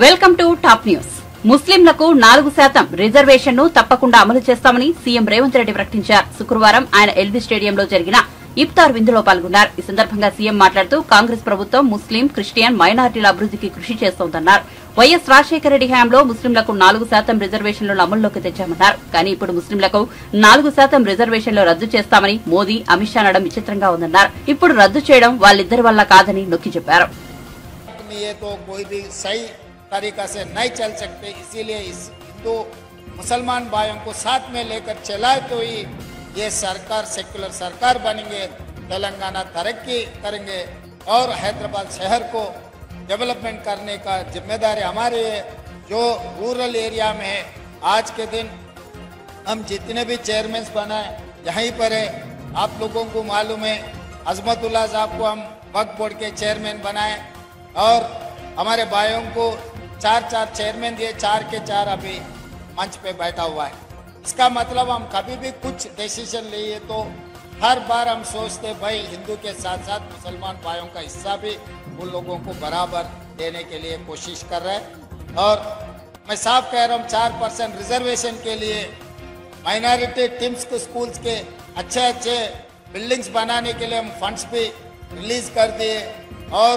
Welcome to top news. ముస్లింలకు 4% రిజర్వేషన్ను తప్పకుండా అమలు చేస్తామని సీఎం రేవంత్ రెడ్డి ప్రకటించారు. శుక్రవారం ఆయన ఎల్బీ స్టేడియంలో జరిగిన ఇఫ్తార్ విందులో పాల్గొన్నారు. ఈ సందర్భంగా సీఎం మాట్లాడుతూ కాంగ్రెస్ ప్రభుత్వం ముస్లిం, క్రిస్టియన్, మైనారిటీల అభివృద్దికి కృషి చేస్తోందన్నారు. వైఎస్ రాజశేఖర రెడ్డి హయాంలో ముస్లింలకు 4% రిజర్వేషన్లను అమల్లోకి తెచ్చామన్నారు. కానీ ఇప్పుడు ముస్లింలకు 4% రిజర్వేషన్లు రద్దు చేస్తామని మోదీ, అమిత్ షా అనడం విచిత్రంగా ఉందన్నారు. ఇప్పుడు రద్దు చేయడం వాళ్ళిద్దరి వల్ల కాదని నొక్కి చెప్పారు. तरीका से नहीं चल सकते, इसीलिए इस हिंदू मुसलमान भाइयों को साथ में लेकर चलाए तो ही ये सरकार सेक्युलर सरकार बनेंगे, तेलंगाना तरक्की करेंगे और हैदराबाद शहर को डेवलपमेंट करने का जिम्मेदारी हमारी है। जो रूरल एरिया में है, आज के दिन हम जितने भी चेयरमैन बनाए यहीं पर है। आप लोगों को मालूम है अजमतुल्लाह साहब को हम वक्फ बोर्ड के चेयरमैन बनाए और हमारे भाइयों को 4 चेयरमैन दिए, 4 के 4 अभी मंच पे बैठा हुआ है। इसका मतलब हम कभी भी कुछ डिसीजन लिए तो हर बार हम सोचते भाई हिंदू के साथ साथ मुसलमान भाइयों का हिस्सा भी उन लोगों को बराबर देने के लिए कोशिश कर रहे हैं। और मैं साफ कह रहा हूँ 4% रिजर्वेशन के लिए माइनॉरिटी टीम्स को स्कूल्स के अच्छे बिल्डिंग्स बनाने के लिए हम फंड्स भी रिलीज कर दिए और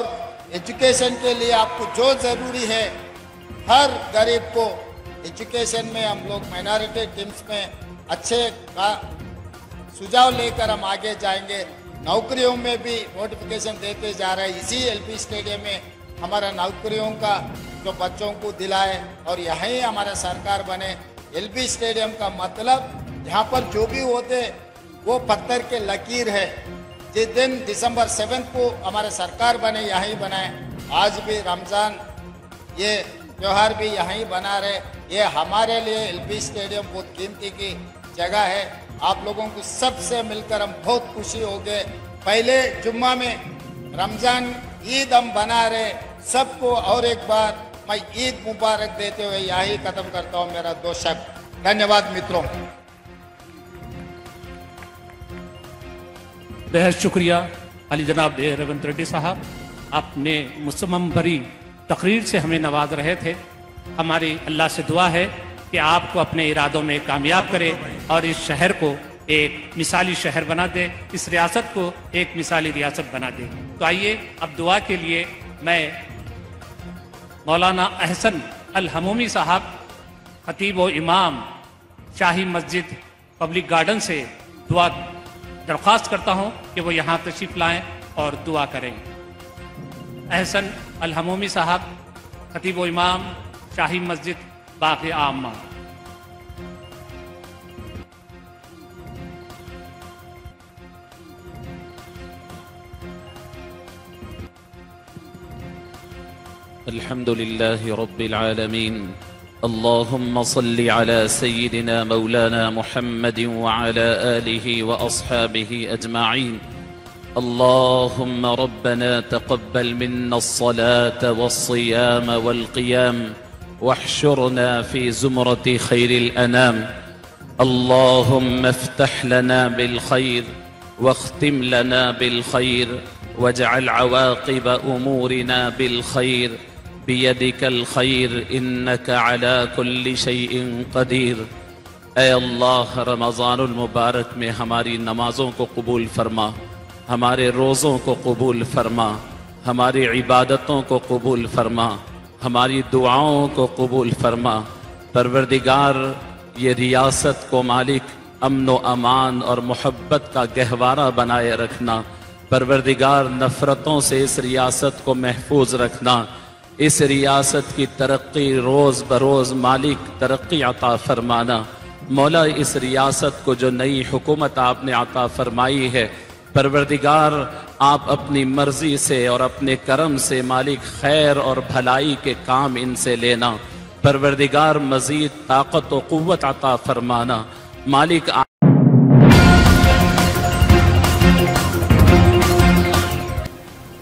एजुकेशन के लिए आपको जो ज़रूरी है हर गरीब को एजुकेशन में हम लोग माइनॉरिटी टीम्स में अच्छे सुझाव लेकर हम आगे जाएंगे। नौकरियों में भी नोटिफिकेशन देते जा रहे हैं। इसी एलपी स्टेडियम में हमारा नौकरियों का जो बच्चों को दिलाए और यहीं हमारा सरकार बने। एलपी स्टेडियम का मतलब यहाँ पर जो भी होते वो पत्थर के लकीर है। जिस दिन दिसंबर 7 को हमारे सरकार बने यहीं बनाए, आज भी रमज़ान ये त्यौहार भी यहीं बना रहे। ये हमारे लिए एलपी स्टेडियम बहुत कीमती की जगह है। आप लोगों को सबसे मिलकर हम बहुत खुशी हो गए। पहले जुम्मा में रमज़ान ईद हम बना रहे सबको, और एक बार मैं ईद मुबारक देते हुए यहीं ख़त्म करता हूँ मेरा 2 शब्द। धन्यवाद मित्रों। बेहद शुक्रिया अली जनाब रेवंत रेड्डी साहब, आपने मुसम्मम भरी तकरीर से हमें नवाज रहे थे। हमारी अल्लाह से दुआ है कि आपको अपने इरादों में कामयाब करे और इस शहर को एक मिसाली शहर बना दे, इस रियासत को एक मिसाली रियासत बना दे। तो आइए अब दुआ के लिए मैं मौलाना अहसन अल हमूमी साहब, खतीब व इमाम शाही मस्जिद पब्लिक गार्डन से दुआ दरख्वास्त करता हूँ कि वो यहाँ तशरीफ़ लाएँ और दुआ करें। अहसन अल हमूमी साहब, खतीब व इमाम शाही मस्जिद बाग़ आमा। अल्हम्दुलिल्लाहि रब्बिल आलमीन। अल्लाहुम्मा सल्लि अला सय्यिदिना मौलाना मुहम्मदिन व अला आलिहि व अस्हाबिहि अजमाईन। अल्लाहुम्मा रब्बना तक़ब्बल मिन्ना अस्सलात वस्सियाम वल्क़ियाम वहशुरना फ़ी ज़ुमरति खैरिल अनाम। अल्लाहुम्मा इफ़्तह लना बिल खैर वख्तिम लना बिल खैर वजअल अवाक़िब उमूरिना बिल खैर बियदिकल खैर इन्नका अला कुल्लि शैइन क़दीर। ऐ अल्लाह, रमज़ानुल मुबारक में हमारी नमाज़ों को कबूल फरमा, हमारे रोज़ों को कबूल फरमा, हमारी इबादतों को कबूल फरमा, हमारी दुआओं को कबूल फरमा। परवरदिगार, ये रियासत को मालिक अमन व अमान और मोहब्बत का गहवारा बनाए रखना। परवरदिगार, नफ़रतों से इस रियासत को महफूज रखना। इस रियासत की तरक्की रोज़ बरोज़ मालिक तरक्की अता फरमाना। मौला, इस रियासत को जो नई हुकूमत आपने अता फरमाई है, परवरदिगार आप अपनी मर्जी से और अपने करम से मालिक खैर और भलाई के काम इनसे लेना। परवरदिगार मज़ीद ताकत व क़ुव्वत अता फरमाना। मालिक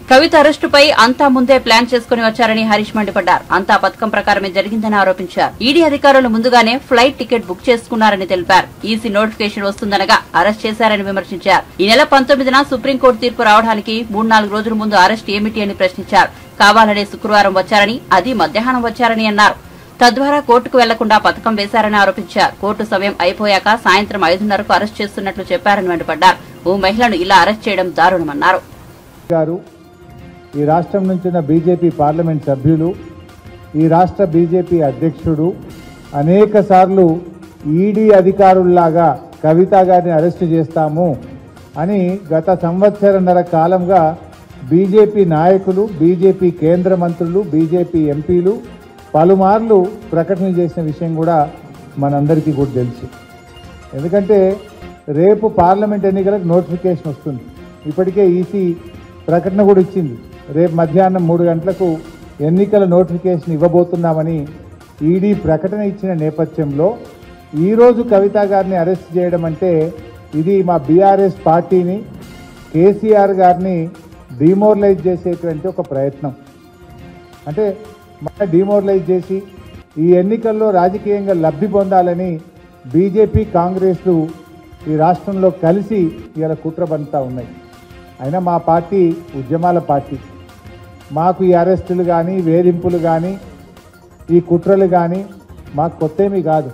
కవిత అరెస్టుపై అంతా ముందే ప్లాన్ చేసుకుని వచ్చారని హరీష్ మండిపడ్డారు. అంతా పథకం ప్రకారమే జరిగిందని ఆరోపించారు. ఈడీ అధికారులు ముందుగానే ఫ్లైట్ టికెట్ బుక్ చేసుకున్నారని తెలిపారు. ఈసీ నోటిఫికేషన్ వస్తుందనగా అరెస్ట్ చేశారని విమర్శించారు. ఈ నెల 19న సుప్రీంకోర్టు తీర్పు రావడానికి 3-4 రోజుల ముందు అరెస్ట్ ఏమిటి అని ప్రశ్నించారు. కావాలనే శుక్రవారం వచ్చారని, అది మధ్యాహ్నం వచ్చారని అన్నారు. తద్వారా కోర్టుకు వెళ్లకుండా పథకం వేశారని ఆరోపించారు. కోర్టు సమయం అయిపోయాక సాయంత్రం 5:30కు అరెస్ట్ చేస్తున్నట్లు చెప్పారని మండిపడ్డారు. ఓ మహిళను ఇలా అరెస్ట్ చేయడం దారుణమన్నారు. ఈ రాష్ట్రం నుంచి బీజేపీ పార్లమెంట్ సభ్యులు, ఈ రాష్ట్ర బీజేపీ అధ్యక్షుడు అనేక సార్లు ఈడీ అధికారుల్లాగా కవిత గారిని అరెస్టు చేస్తాము అని గత సంవత్సరన్నర కాలంగా బీజేపీ నాయకులు, బీజేపీ కేంద్ర మంత్రులు, బీజేపీ ఎంపీలు పలుమార్లు ప్రకటనలు చేసిన విషయం కూడా మనందరికీ కూడా తెలుసు. ఎందుకంటే రేపు పార్లమెంట్ ఎన్నికలకు నోటిఫికేషన్ వస్తుంది. ఇప్పటికే ఈసీ ప్రకటన కూడా ఇచ్చింది. రేపు మధ్యాహ్నం 3 గంటలకు ఎన్నికల నోటిఫికేషన్ ఇవ్వబోతున్నామని ఈడీ ప్రకటన ఇచ్చిన నేపథ్యంలో ఈరోజు కవిత గారిని అరెస్ట్ చేయడం అంటే ఇది మా బీఆర్ఎస్ పార్టీని, కేసీఆర్ గారిని డిమోరలైజ్ చేసేటువంటి ఒక ప్రయత్నం. అంటే మన డిమోరలైజ్ చేసి ఈ ఎన్నికల్లో రాజకీయంగా లబ్ధి పొందాలని బీజేపీ, కాంగ్రెస్లు ఈ రాష్ట్రంలో కలిసి ఇలా కుట్ర పన్నుతా ఉన్నాయి. అయినా మా పార్టీ ఉద్యమాల పార్టీ. మాకు ఈ అరెస్టులు కానీ, వేధింపులు కానీ, ఈ కుట్రలు కానీ మాకు కొత్తేమీ కాదు.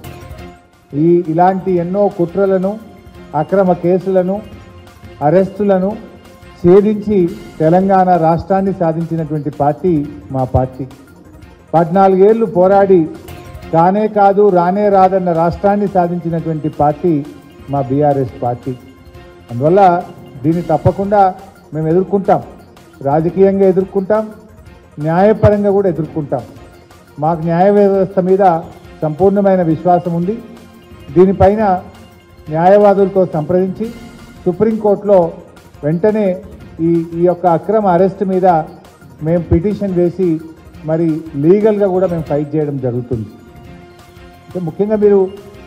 ఇలాంటి ఎన్నో కుట్రలను, అక్రమ కేసులను, అరెస్టులను ఛేదించి తెలంగాణ రాష్ట్రాన్ని సాధించినటువంటి పార్టీ మా పార్టీ. 14 ఏళ్లు పోరాడి కానే కాదు రానే రాదన్న రాష్ట్రాన్ని సాధించినటువంటి పార్టీ మా బీఆర్ఎస్ పార్టీ. అందువల్ల దీన్ని తప్పకుండా మేము ఎదుర్కొంటాం. రాజకీయంగా ఎదుర్కొంటాం, న్యాయపరంగా కూడా ఎదుర్కొంటాం. మాకు న్యాయ వ్యవస్థ మీద సంపూర్ణమైన విశ్వాసం ఉంది. దీనిపైన న్యాయవాదులతో సంప్రదించి సుప్రీంకోర్టులో వెంటనే ఈ యొక్క అక్రమ అరెస్ట్ మీద మేము పిటిషన్ వేసి మరి లీగల్గా కూడా మేము ఫైట్ చేయడం జరుగుతుంది. అంటే ముఖ్యంగా మీరు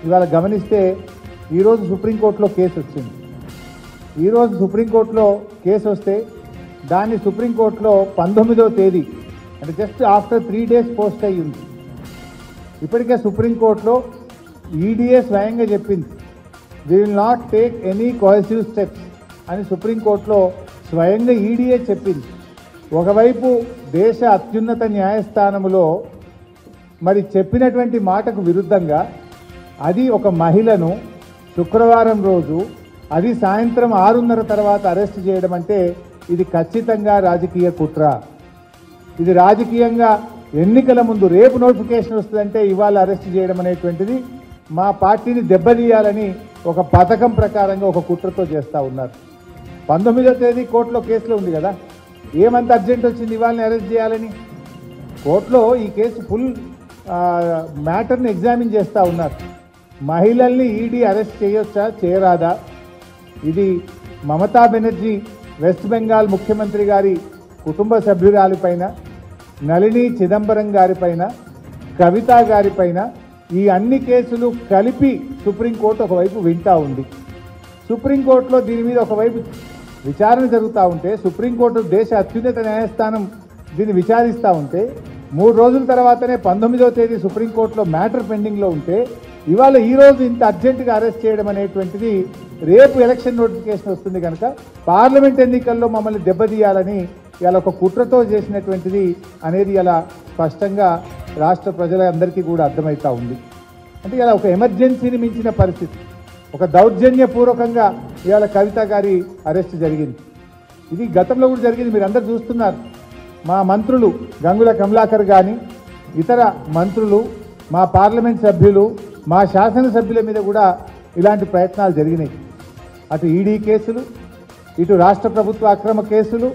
ఇవాళ గమనిస్తే ఈరోజు సుప్రీంకోర్టులో కేసు వచ్చింది. ఈరోజు సుప్రీంకోర్టులో కేసు వస్తే దాన్ని సుప్రీంకోర్టులో 19వ తేదీ అంటే జస్ట్ ఆఫ్టర్ 3 days పోస్ట్ అయ్యి ఉంది. ఇప్పటికే సుప్రీంకోర్టులో ఈడీఏ స్వయంగా చెప్పింది, we will not take any coercive steps అని సుప్రీంకోర్టులో స్వయంగా ఈడీఏ చెప్పింది. ఒకవైపు దేశ అత్యున్నత న్యాయస్థానములో మరి చెప్పినటువంటి మాటకు విరుద్ధంగా అది ఒక మహిళను శుక్రవారం రోజు అది సాయంత్రం 6:30 తర్వాత అరెస్ట్ చేయడం అంటే ఇది ఖచ్చితంగా రాజకీయ కుట్ర. ఇది రాజకీయంగా ఎన్నికల ముందు రేపు నోటిఫికేషన్ వస్తుందంటే ఇవాళ అరెస్ట్ చేయడం అనేటువంటిది మా పార్టీని దెబ్బతీయాలని ఒక పథకం ప్రకారంగా ఒక కుట్రతో చేస్తూ ఉన్నారు. 19వ తేదీ కోర్టులో కేసులో ఉంది కదా, ఏమంత అర్జెంట్ వచ్చింది ఇవాళని అరెస్ట్ చేయాలని? కోర్టులో ఈ కేసు ఫుల్ మ్యాటర్ని ఎగ్జామిన్ చేస్తూ ఉన్నారు. మహిళల్ని ఈడీ అరెస్ట్ చేయొచ్చా, చేయరాదా? ఇది మమతా బెనర్జీ వెస్ట్ బెంగాల్ ముఖ్యమంత్రి గారి కుటుంబ సభ్యురాలిపైన, నళిని చిదంబరం గారిపైన, కవిత గారిపైన ఈ అన్ని కేసులు కలిపి సుప్రీంకోర్టు ఒకవైపు వింటా ఉంది. సుప్రీంకోర్టులో దీని మీద ఒకవైపు విచారణ జరుగుతూ ఉంటే, సుప్రీంకోర్టు దేశ అత్యున్నత న్యాయస్థానం దీన్ని విచారిస్తూ ఉంటే 3 రోజుల తర్వాతనే 19వ తేదీ సుప్రీంకోర్టులో మ్యాటర్ పెండింగ్లో ఉంటే ఇవాళ ఈరోజు ఇంత అర్జెంటుగా అరెస్ట్ చేయడం అనేటువంటిది రేపు ఎలక్షన్ నోటిఫికేషన్ వస్తుంది కనుక పార్లమెంట్ ఎన్నికల్లో మమ్మల్ని దెబ్బతీయాలని ఇలా ఒక కుట్రతో చేసినటువంటిది అనేది ఇలా స్పష్టంగా రాష్ట్ర ప్రజలందరికీ కూడా అర్థమవుతూ ఉంది. అంటే ఇలా ఒక ఎమర్జెన్సీని మించిన పరిస్థితి, ఒక దౌర్జన్యపూర్వకంగా ఇవాళ కవిత గారి అరెస్ట్ జరిగింది. ఇది గతంలో కూడా జరిగింది, మీరు అందరు చూస్తున్నారు. మా మంత్రులు గంగుల కమలాకర్ కానీ ఇతర మంత్రులు, మా పార్లమెంట్ సభ్యులు, మా శాసనసభ్యుల మీద కూడా ఇలాంటి ప్రయత్నాలు జరిగినాయి. అటు ఈడీ కేసులు, ఇటు రాష్ట్ర ప్రభుత్వ అక్రమ కేసులు,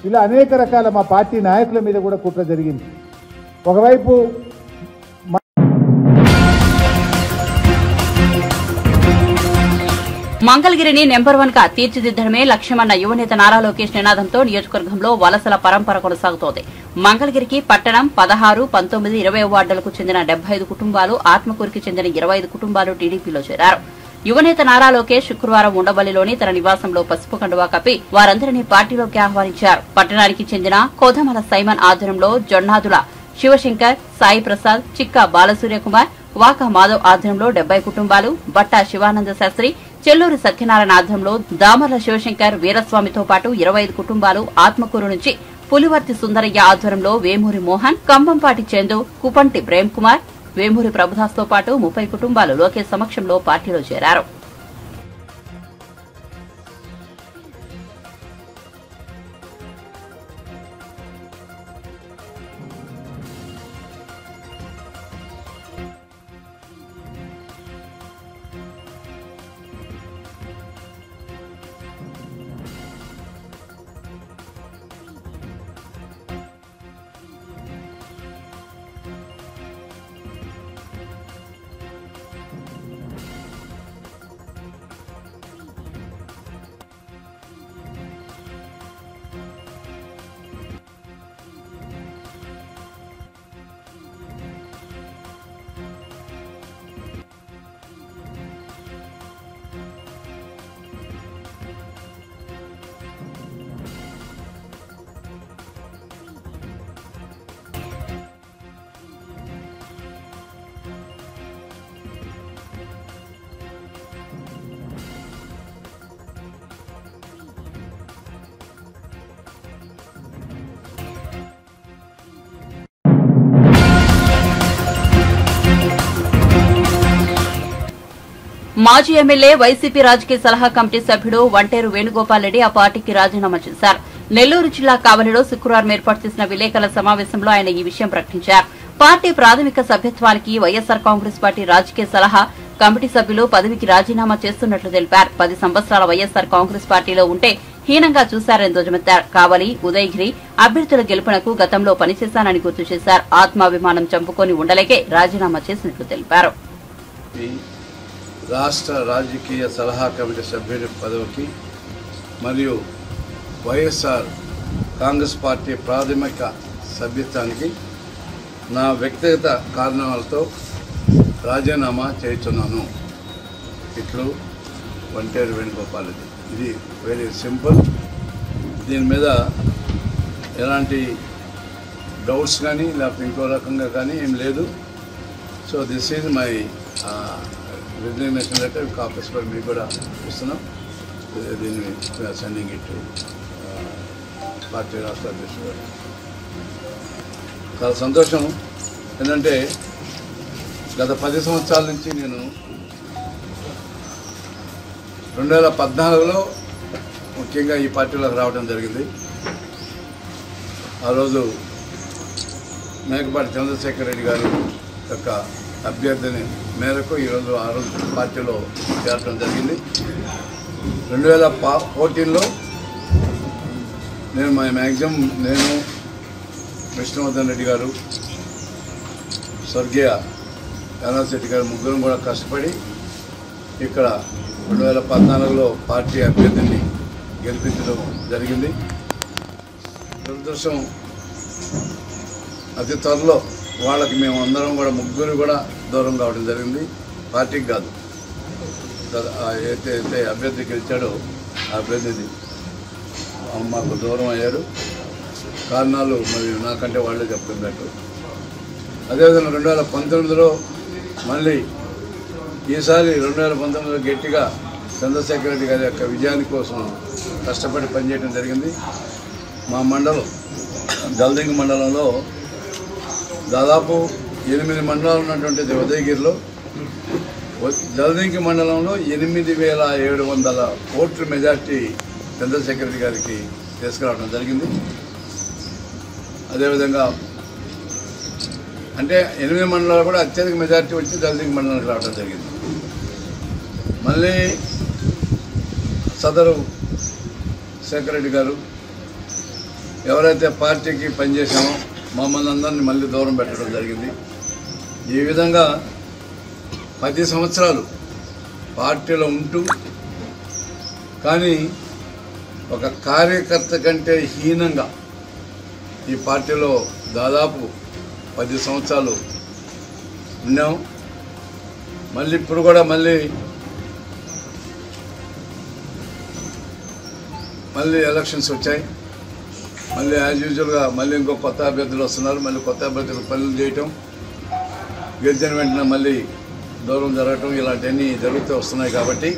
ఇలా అనేక రకాల మా పార్టీ నాయకుల మీద కూడా కుట్ర జరిగింది. ఒకవైపు మంగళగిరిని నెంబర్ 1 గా తీర్చిదిద్దడమే లక్ష్యమన్న యువనేత నారా లోకేష్ నినాదంతో నియోజకవర్గంలో వలసల పరంపర కొనసాగుతోంది. మంగళగిరికి పట్టణం 16, 19, 20 వార్డులకు చెందిన 75 కుటుంబాలు, ఆత్మకూరుకి చెందిన 25 కుటుంబాలు టీడీపీలో చేరారు. యువనేత నారా లోకేష్ శుక్రవారం ఉండవల్లిలోని తన నివాసంలో పసుపు కండువా కప్పి వారందరినీ పార్టీలోకి ఆహ్వానించారు. పట్టణానికి చెందిన కోధమల సైమన్ ఆధ్వర్యంలో జొన్నాదుల శివశంకర్, సాయి ప్రసాద్, చిక్కా బాలసూర్యకుమార్, వాకా మాధవ్ ఆధ్వర్యంలో 70 కుటుంబాలు, బట్టా శివానంద శాస్త్రి, చెల్లూరి సత్యనారాయణ ఆధ్వర్యంలో దామర్ల శివశంకర్, వీరస్వామితో పాటు 25 కుటుంబాలు, ఆత్మకూరు నుంచి పులివర్తి సుందరయ్య ఆధ్వర్యంలో వేమూరి మోహన్, కంబంపాటి చందు, కుపంటి ప్రేమ్ కుమార్, వేమూరి ప్రభుదాస్తో పాటు 30 కుటుంబాలు లోకేష్ సమక్షంలో పార్టీలో చేరారు. మాజీ ఎమ్మెల్యే వైసీపీ రాజకీయ సలహా కమిటీ సభ్యుడు వంటేరు వేణుగోపాల్ రెడ్డి ఆ పార్టీకి రాజీనామా చేశారు. నెల్లూరు జిల్లా కావలిలో శుక్రవారం ఏర్పాటు చేసిన విలేకరుల సమావేశంలో ఆయన ఈ విషయం ప్రకటించారు. పార్టీ ప్రాథమిక సభ్యత్వానికి వైఎస్సార్ కాంగ్రెస్ పార్టీ రాజకీయ సలహా కమిటీ సభ్యులు పదవికి రాజీనామా చేస్తున్నట్లు తెలిపారు. 10 సంవత్సరాల వైఎస్సార్ కాంగ్రెస్ పార్టీలో ఉంటే హీనంగా చూశారని ధ్వజమెత్తారు. కావలి, ఉదయగిరి అభ్యర్థుల గెలుపునకు గతంలో పనిచేశానని గుర్తు చేశారు. ఆత్మాభిమానం చంపుకొని ఉండలేకే రాజీనామా చేసినట్లు తెలిపారు. రాష్ట్ర రాజకీయ సలహా కమిటీ సభ్యుడి పదవికి మరియు వైఎస్ఆర్ కాంగ్రెస్ పార్టీ ప్రాథమిక సభ్యత్వానికి నా వ్యక్తిగత కారణాలతో రాజీనామా చేస్తున్నాను. ఇట్లు వంటేరు వేణుగోపాల్ రెడ్డి. ఇది వెరీ సింపుల్. దీని మీద ఎలాంటి డౌట్స్ కానీ లేకపోతే ఇంకో రకంగా కానీ ఏం లేదు. So this is my resignation letter. Copies కూడా మీకు కూడా ఇస్తున్నాం. దీన్ని సెండింగ్ ఇట్ పార్టీ రాష్ట్ర అధ్యక్షుడు. చాలా సంతోషం. ఏంటంటే గత 10 సంవత్సరాల నుంచి నేను 2014లో ముఖ్యంగా ఈ పార్టీలోకి రావడం జరిగింది. ఆ రోజు మేకపాటి చంద్రశేఖర్ రెడ్డి గారు యొక్క అభ్యర్థిని మేరకు ఈరోజు ఆ రోజు పార్టీలో చేరడం జరిగింది. 2014లో నేను నేను విష్ణువర్ధన్ రెడ్డి గారు, స్వర్గీయ యానాశెట్టి గారు ముగ్గురం కూడా కష్టపడి ఇక్కడ 2014లో పార్టీ అభ్యర్థిని గెలిపించడం జరిగింది. దురదృష్టం అతి త్వరలో వాళ్ళకి మేము అందరం కూడా ముగ్గురు కూడా దూరం కావడం జరిగింది. పార్టీకి కాదు, ఏదైతే అభ్యర్థి గెలిచాడో ఆ అభ్యర్థి మాకు దూరం అయ్యారు. కారణాలు మరి నాకంటే వాళ్ళే చెప్తున్నట్టు. అదేవిధంగా 2019లో మళ్ళీ ఈసారి 2019లో గట్టిగా చంద్రశేఖర్ రెడ్డి గారి యొక్క విజయాని కోసం కష్టపడి పనిచేయడం జరిగింది. మా మండలం జల్దింగి మండలంలో దాదాపు 8 మండలాలు ఉన్నటువంటి ఉదయగిరిలో జల్దింగి మండలంలో 8,700 ఓట్ల మెజార్టీ చంద్రశేఖర్ రెడ్డి గారికి తీసుకురావడం జరిగింది. అదేవిధంగా అంటే 8 మండలాలు కూడా అత్యధిక మెజార్టీ వచ్చి జల్దింగి మండలానికి రావడం జరిగింది. మళ్ళీ సదరు శేఖర్ రెడ్డి గారు ఎవరైతే పార్టీకి పనిచేసామో మమ్మల్ని అందరినీ మళ్ళీ దూరం పెట్టడం జరిగింది. ఈ విధంగా 10 సంవత్సరాలు పార్టీలో ఉంటూ కానీ ఒక కార్యకర్త కంటే హీనంగా ఈ పార్టీలో దాదాపు 10 సంవత్సరాలు ఉన్నాం. మళ్ళీ ఇప్పుడు కూడా మళ్ళీ మళ్ళీ ఎలక్షన్స్ వచ్చాయి. మళ్ళీ యాజ్ యూజువల్గా మళ్ళీ ఇంకో కొత్త అభ్యర్థులు వస్తున్నారు. మళ్ళీ కొత్త అభ్యర్థులు పనులు చేయటం, గెలిచిన వెంటనే మళ్ళీ దూరం జరగటం ఇలాంటివన్నీ జరుగుతూ వస్తున్నాయి. కాబట్టి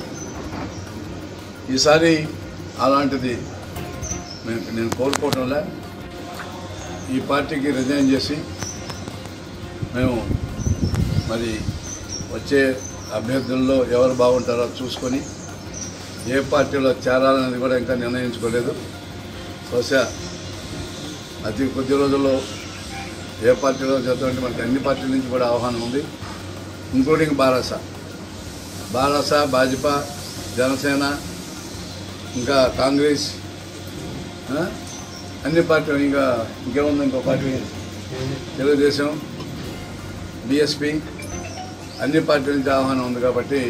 ఈసారి అలాంటిది నేను కోరుకోవటంలే. ఈ పార్టీకి రిజైన్ చేసి మేము మరి వచ్చే అభ్యర్థుల్లో ఎవరు బాగుంటారో చూసుకొని ఏ పార్టీలో చేరాలనేది కూడా ఇంకా నిర్ణయించుకోలేదు. బహుశా అతి కొద్ది రోజుల్లో ఏ పార్టీలో చేద్దామంటే మనకి అన్ని పార్టీల నుంచి కూడా ఆహ్వానం ఉంది, ఇంక్లూడింగ్ భారస, భాజపా, జనసేన, ఇంకా కాంగ్రెస్, అన్ని పార్టీలు, ఇంకేముంది ఇంకో పార్టీ తెలుగుదేశం, బీఎస్పీ, అన్ని పార్టీల నుంచి ఆహ్వానం ఉంది. కాబట్టి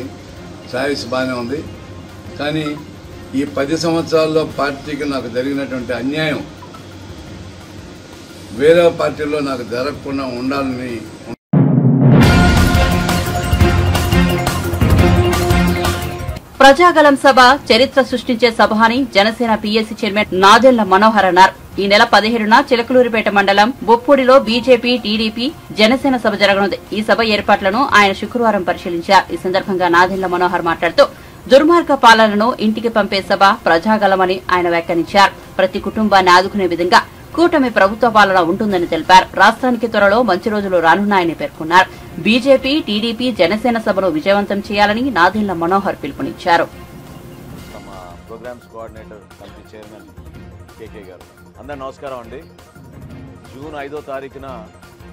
చాయిస్ బాగానే ఉంది. కానీ ఈ 10 సంవత్సరాల్లో పార్టీకి నాకు జరిగినటువంటి అన్యాయం వేరే పార్టీల్లో నాకు జరగకుండా ఉండాలని. ప్రజాగలం సభ చరిత్ర సృష్టించే సభ అని జనసేన పీఎస్సీ చైర్మన్ నాదెళ్ల మనోహర్ అన్నారు. ఈ నెల 17న చిలకలూరిపేట మండలం బొప్పూడిలో బీజేపీ, టీడీపీ, జనసేన సభ జరగనుంది. ఈ సభ ఏర్పాట్లను ఆయన శుక్రవారం పరిశీలించారు. ఈ సందర్భంగా నాదెళ్ల మనోహర్ మాట్లాడుతూ దుర్మార్గ పాలనను ఇంటికి పంపే సభ ప్రజాగలమని ఆయన వ్యాఖ్యానించారు. ప్రతి కుటుంబాన్ని ఆదుకునే విధంగా కూటమి ప్రభుత్వ పాలన ఉంటుందని తెలిపారు. రాష్ట్రానికి త్వరలో మంచి రోజులు రానున్నాయని పేర్కొన్నారు. బీజేపీ, టీడీపీ, జనసేన సభను విజయవంతం చేయాలని నాదెళ్ల మనోహర్ పిలుపునిచ్చారు. అందరూ నమస్కారం అండి. జూన్ 5వ తారీఖున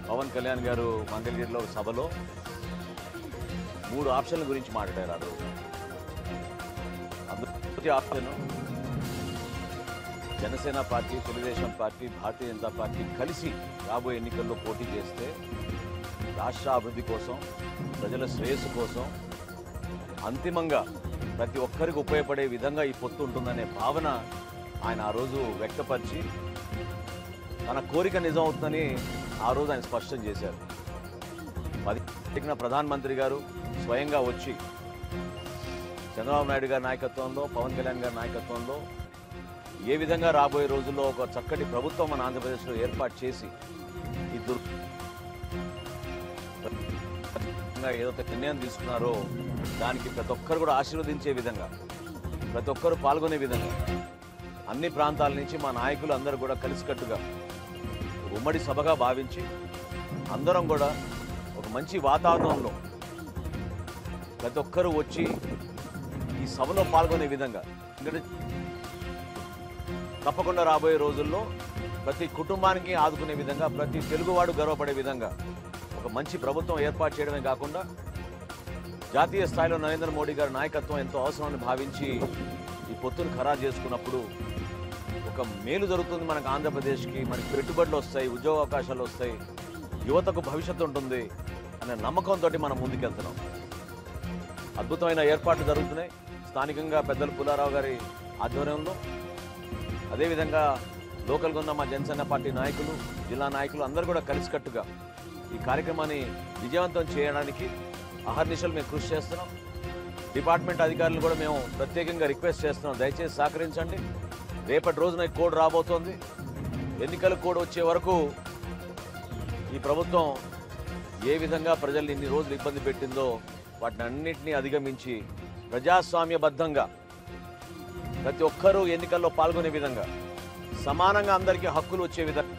పవన్ కళ్యాణ్ గారు మంగళగిరిలో సభలో 3 ఆప్షన్ల గురించి మాట్లాడారు. మొదటి option Janasena party, Telugu Desam party, Bharatiya Janata party కలిసి రాబోయే ఎన్నికల్లో పోటీ చేస్తే రాష్ట్ర అభివృద్ధి కోసం, ప్రజల శ్రేయస్సు కోసం, అంతిమంగా ప్రతి ఒక్కరికి ఉపయోగపడే విధంగా ఈ పొత్తు ఉంటుందనే భావన ఆయన ఆ రోజు వ్యక్తపరిచి తన కోరిక నిజం అవుతుందని ఆ రోజు ఆయన స్పష్టం చేశారు. 10న ప్రధానమంత్రి గారు స్వయంగా వచ్చి చంద్రబాబు నాయుడు గారి నాయకత్వంలో, పవన్ కళ్యాణ్ గారి నాయకత్వంలో ఏ విధంగా రాబోయే రోజుల్లో ఒక చక్కటి ప్రభుత్వం మన ఆంధ్రప్రదేశ్లో ఏర్పాటు చేసి ఈ ఏదైతే నిర్ణయం తీసుకున్నారో దానికి ప్రతి ఒక్కరు కూడా ఆశీర్వదించే విధంగా, ప్రతి ఒక్కరు పాల్గొనే విధంగా అన్ని ప్రాంతాల నుంచి మా నాయకులు అందరూ కూడా కలిసికట్టుగా ఉమ్మడి సభగా భావించి అందరం కూడా ఒక మంచి వాతావరణంలో ప్రతి ఒక్కరూ వచ్చి ఈ సభలో పాల్గొనే విధంగా, ఎందుకంటే తప్పకుండా రాబోయే రోజుల్లో ప్రతి కుటుంబానికి ఆదుకునే విధంగా, ప్రతి తెలుగువాడు గర్వపడే విధంగా ఒక మంచి ప్రభుత్వం ఏర్పాటు చేయడమే కాకుండా జాతీయ స్థాయిలో నరేంద్ర మోడీ గారి నాయకత్వం ఎంతో అవసరమని భావించి ఈ పొత్తును ఖరారు చేసుకున్నప్పుడు ఒక మేలు జరుగుతుంది మనకు ఆంధ్రప్రదేశ్కి. మనకి పెట్టుబడులు వస్తాయి, ఉద్యోగ అవకాశాలు వస్తాయి, యువతకు భవిష్యత్తు ఉంటుంది అనే నమ్మకంతో మనం ముందుకెళ్తున్నాం. అద్భుతమైన ఏర్పాట్లు జరుగుతున్నాయి స్థానికంగా పెద్దలు పుల్లారావు గారి ఆధ్వర్యంలో. అదేవిధంగా లోకల్గా ఉన్న మా జనసేన పార్టీ నాయకులు, జిల్లా నాయకులు అందరూ కూడా కలిసికట్టుగా ఈ కార్యక్రమాన్ని విజయవంతం చేయడానికి అహర్నిశలు మేము కృషి చేస్తున్నాం. డిపార్ట్మెంట్ అధికారులు కూడా మేము ప్రత్యేకంగా రిక్వెస్ట్ చేస్తున్నాం, దయచేసి సహకరించండి. రేపటి రోజున ఈ కోడ్ రాబోతోంది. ఎన్నికల కోడ్ వచ్చే వరకు ఈ ప్రభుత్వం ఏ విధంగా ప్రజల్ని ఇన్ని రోజులు ఇబ్బంది పెట్టిందో వాటిని అన్నింటినీ అధిగమించి ప్రజాస్వామ్యబద్ధంగా ప్రతి ఒక్కరూ ఎన్నికల్లో పాల్గొనే విధంగా, సమానంగా అందరికీ హక్కులు వచ్చే విధంగా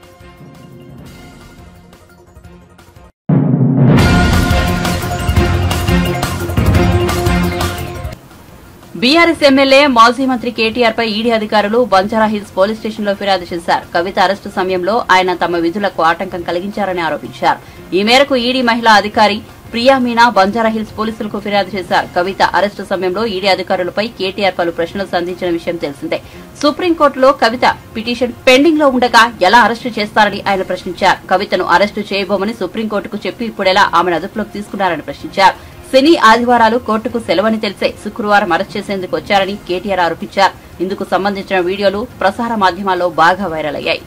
బీఆర్ఎస్ ఎమ్మెల్యే మాజీ మంత్రి కేటీఆర్ పై ఈడీ అధికారులు బంజారాహిల్స్ పోలీస్ స్టేషన్లో ఫిర్యాదు చేశారు. కవిత అరెస్టు సమయంలో ఆయన తమ విధులకు ఆటంకం కలిగించారని ఆరోపించారు. ఈ మేరకు ఈడీ మహిళా అధికారి ప్రియా మీనా బంజారాహిల్స్ పోలీసులకు ఫిర్యాదు చేశారు. కవిత అరెస్టు సమయంలో ఈడీ అధికారులపై కేటీఆర్ పలు ప్రశ్నలు సంధించిన విషయం తెలిసిందే. సుప్రీంకోర్టులో కవిత పిటిషన్ పెండింగ్ లో ఉండగా ఎలా అరెస్టు చేస్తారని ఆయన ప్రశ్నించారు. కవితను అరెస్టు చేయబోమని సుప్రీంకోర్టుకు చెప్పి ఇప్పుడెలా ఆమెను అదుపులోకి తీసుకున్నారని ప్రశ్నించారు. శని, ఆదివారాలు కోర్టుకు సెలవని తెలిసే శుక్రవారం అరెస్ట్ చేసేందుకు వచ్చారని కేటీఆర్ ఆరోపించారు. ఇందుకు సంబంధించిన వీడియోలు ప్రసార మాధ్యమాల్లో బాగా వైరల్ అయ్యాయి.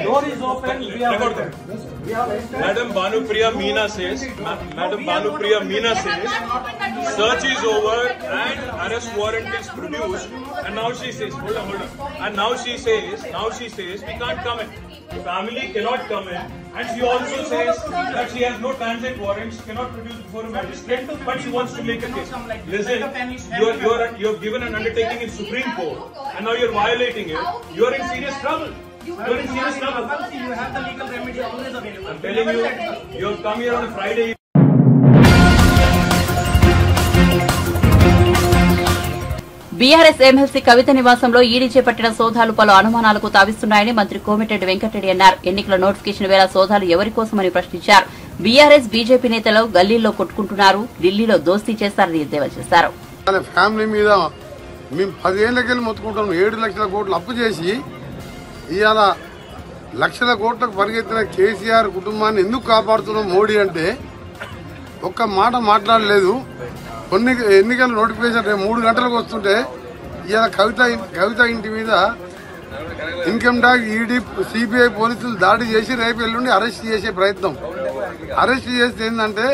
Door is open. We are Madam Bhanupriya Meena says, search is over and arrest warrant is produced, and now she says, hold on, and now she says, we can't come in. Family cannot come in, and she also says that she has no transit warrants, cannot produce before a magistrate, but she wants to make a case. Listen, you have given an undertaking in Supreme Court, and now you're violating it. You are in serious trouble. You're in serious trouble. You have the legal remedy always available. I'm telling you, you have come here on a Friday. BRS MLC Kavitha నివాసంలో ED చేపట్టిన సోదాలు పలు అనుమానాలకు తావిస్తున్నాయని మంత్రి కోమటిరెడ్డి వెంకటరెడ్డి అన్నారు. ఎన్నికల notification వేళ సోదాలు ఎవరి కోసమని ప్రశ్నించారు. బీఆర్ఎస్ బీజేపీ నేతలు గల్లీల్లో కొట్టుకుంటున్నారు, ఢిల్లీలో దోస్తీ చేస్తారని ఎద్దేవా చేశారు. ఫ్యామిలీ మీద మేము 10 ఏళ్లకెళ్ళి మొత్తుకుంటాం. 7 లక్షల కోట్లు అప్పు చేసి ఇవాళ లక్షల కోట్లకు పరిగెత్తిన కేసీఆర్ కుటుంబాన్ని ఎందుకు కాపాడుతున్నాం మోడీ అంటే ఒక్క మాట మాట్లాడలేదు. కొన్ని ఎన్నికల నోటిఫికేషన్ 3 గంటలకు వస్తుంటే ఇవాళ కవిత ఇంటి మీద ఇన్కమ్ ట్యాక్స్, ఈడీ, సిబిఐ పోలీసులు దాడి చేసి రేపు ఎల్లుండి అరెస్ట్ చేసే ప్రయత్నం. అరెస్ట్ చేస్తే ఏంటంటే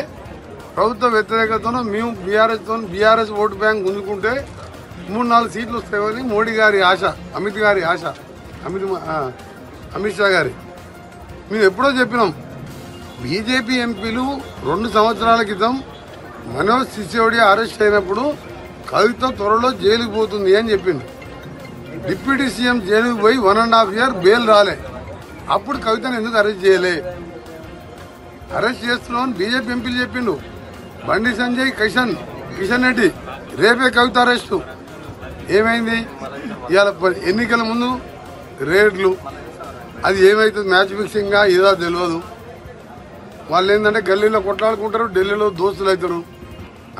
ప్రభుత్వ వ్యతిరేకతను మేము బీఆర్ఎస్ ఓటు బ్యాంక్ గుంజుకుంటే 3-4 సీట్లు వస్తాయని మోడీ గారి ఆశ, అమిత్ షా గారి. మేము ఎప్పుడో చెప్పినాం. బీజేపీ ఎంపీలు 2 సంవత్సరాల క్రితం మనోజ్ సిసోడియా అరెస్ట్ అయినప్పుడు కవిత త్వరలో జైలుకు పోతుంది అని చెప్పింది. డిప్యూటీ సీఎం జైలుకు పోయి 1.5 ఇయర్ బెయిల్ రాలే. అప్పుడు కవితను ఎందుకు అరెస్ట్ చేయలే? అరెస్ట్ చేస్తున్నామని బీజేపీ ఎంపీలు చెప్పిండు. బండి సంజయ్, కిషన్ రెడ్డి రేపే కవిత అరెస్టు. ఏమైంది? ఇవాళ ఎన్నికల ముందు రేట్లు, అది ఏమైతుంది మ్యాచ్ ఫిక్సింగ్గా ఏదో తెలియదు. వాళ్ళు ఏంటంటే గల్లీలో కొట్లాడుకుంటారు, ఢిల్లీలో దోస్తులు అవుతారు.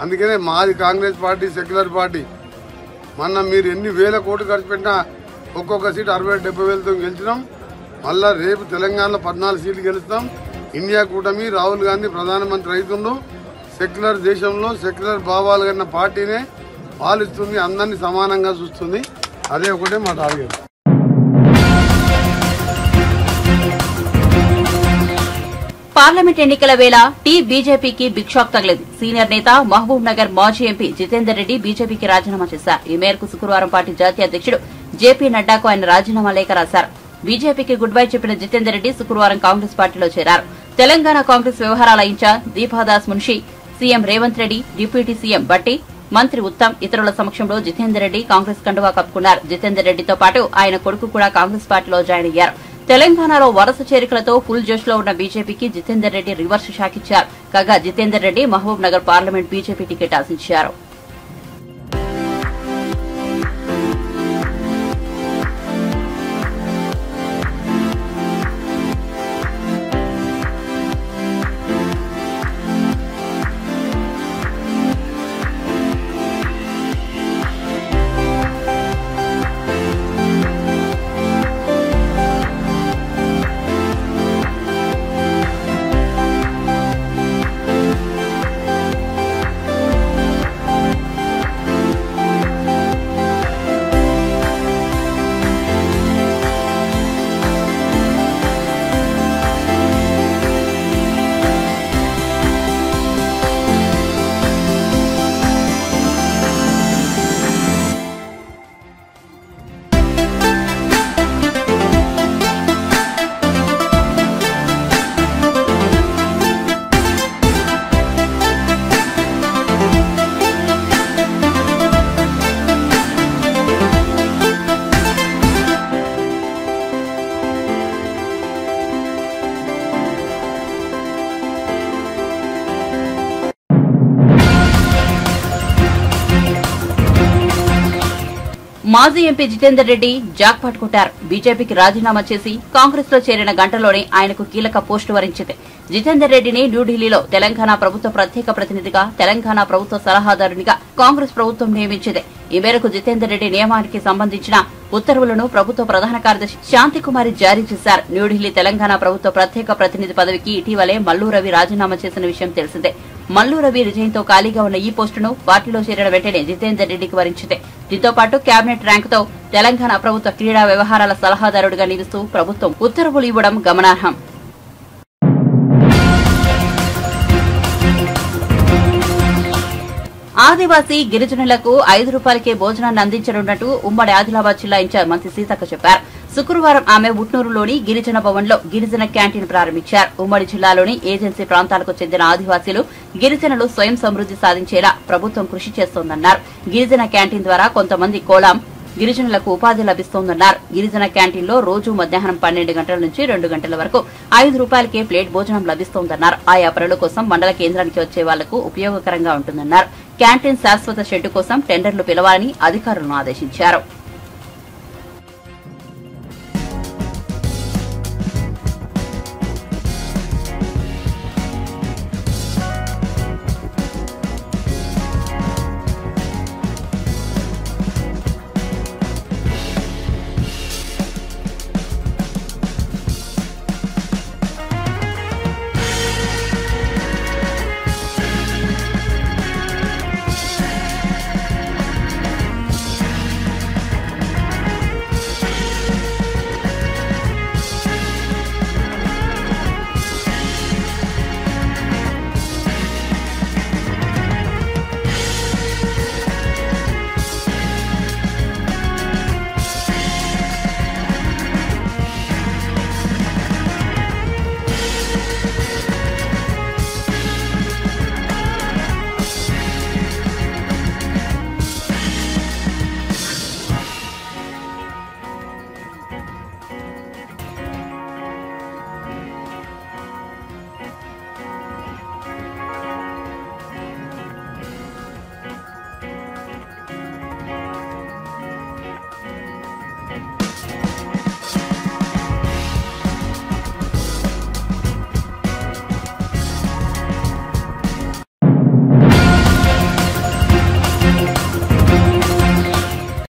అందుకనే మాది కాంగ్రెస్ పార్టీ, సెక్యులర్ పార్టీ. మొన్న మీరు ఎన్ని వేల కోట్లు ఖర్చు పెట్టినా ఒక్కొక్క సీటు 60-70 వేలతో గెలిచినాం. మళ్ళా రేపు తెలంగాణలో 14 సీట్లు గెలుస్తాం. ఇండియా కూటమి, రాహుల్ గాంధీ ప్రధానమంత్రి అవుతుండు. సెక్యులర్ దేశంలో సెక్యులర్ భావాలు కన్నా పార్టీనే పాలిస్తుంది, అందరినీ సమానంగా చూస్తుంది. అదే ఒకటే మా టార్గెట్. పార్లమెంట్ ఎన్నికల వేళ బీజేపీకి బిగ్ షాక్ తగలేదు. సీనియర్ నేత మహబూబ్ నగర్ మాజీ ఎంపీ జితేందర్ రెడ్డి బీజేపీకి రాజీనామా చేశారు. ఈ మేరకు శుక్రవారం పార్టీ జాతీయ అధ్యకుడు జేపీ నడ్డాకు ఆయన రాజీనామా లేఖ రాశారు. బీజేపీకి గుడ్ బై చెప్పిన జితేందర్ రెడ్డి శుక్రవారం కాంగ్రెస్ పార్టీలో చేరారు. తెలంగాణ కాంగ్రెస్ వ్యవహారాల in charge Deepadas Munshi, CM Revanth Reddy, deputy CM Bhatti, మంత్రి ఉత్తమ్ ఇతరుల సమక్షంలో జితేందర్ రెడ్డి కాంగ్రెస్ కండువా కప్పుకున్నారు. జితేందర్ రెడ్డితో పాటు ఆయన కొడుకు కూడా కాంగ్రెస్ పార్టీలో జాయిన్ అయ్యారు. తెలంగాణలో వరుస చేరికలతో ఫుల్ జోష్ లో ఉన్న బీజేపీకి జితేందర్ రెడ్డి రివర్స్ షాక్ ఇచ్చారు. కాగా Jitender Reddy Mahabubnagar parliament BJP ticket ఆశించారు. మాజీ ఎంపీ జితేందర్ రెడ్డి జాక్పాట్ కొట్టారు. బీజేపీకి రాజీనామా చేసి కాంగ్రెస్ లో చేరిన గంటలోనే ఆయనకు కీలక పోస్టు వరించింది. జితేందర్ రెడ్డిని న్యూఢిల్లీలో తెలంగాణ ప్రభుత్వ ప్రత్యేక ప్రతినిధిగా, తెలంగాణ ప్రభుత్వ సలహాదారునిగా కాంగ్రెస్ ప్రభుత్వం నియమించింది. ఈ మేరకు జితేందర్ రెడ్డి నియమానికి సంబంధించిన ఉత్తర్వులను ప్రభుత్వ ప్రధాన కార్యదర్శి శాంతికుమారి జారీ చేశారు. న్యూఢిల్లీ తెలంగాణ ప్రభుత్వ ప్రత్యేక ప్రతినిధి పదవికి ఇటీవలే మల్లు రవి రాజీనామా చేసిన విషయం తెలిసిందే. మల్లు రవి రిజైన్ తో ఖాళీగా ఉన్న ఈ పోస్టును పార్టీలో చేరిన వెంటనే జితేందర్ రెడ్డికి వరించింది. దీంతో పాటు కేబినెట్ ర్యాంకుతో తెలంగాణ ప్రభుత్వ క్రీడా వ్యవహారాల సలహాదారుడిగా నిలుస్తూ ప్రభుత్వం ఉత్తర్వులు ఇవ్వడం గమనార్హం. ఆదివాసీ గిరిజనులకు 5 రూపాయలకే భోజనాన్ని అందించనున్నట్టు ఉమ్మడి ఆదిలాబాద్ జిల్లా ఇన్ఛార్జ్ మంత్రి సీతక్క చెప్పారు. శుక్రవారం ఆమె ఉట్నూరులోని గిరిజన భవన్లో గిరిజన క్యాంటీన్ ప్రారంభించారు. ఉమ్మడి జిల్లాలోని ఏజెన్సీ ప్రాంతాలకు చెందిన ఆదివాసీలు గిరిజనులు స్వయం సమృద్ది సాధించేలా ప్రభుత్వం కృషి చేస్తోందన్నారు. గిరిజన క్యాంటీన్ ద్వారా కొంతమంది కోలాం గిరిజనులకు ఉపాధి లభిస్తోందన్నారు. గిరిజన క్యాంటీన్లో రోజు మధ్యాహ్నం 12 గంటల నుంచి 2 గంటల వరకు 5 రూపాయలకే ప్లేట్ భోజనం లభిస్తోందన్నారు. ఆయా పనుల కోసం మండల కేంద్రానికి వచ్చే వాళ్లకు ఉపయోగకరంగా ఉంటుందన్నారు. క్యాంటీన్ శాశ్వత షెడ్డు కోసం టెండర్లు పిలవాలని అధికారులను ఆదేశించారు.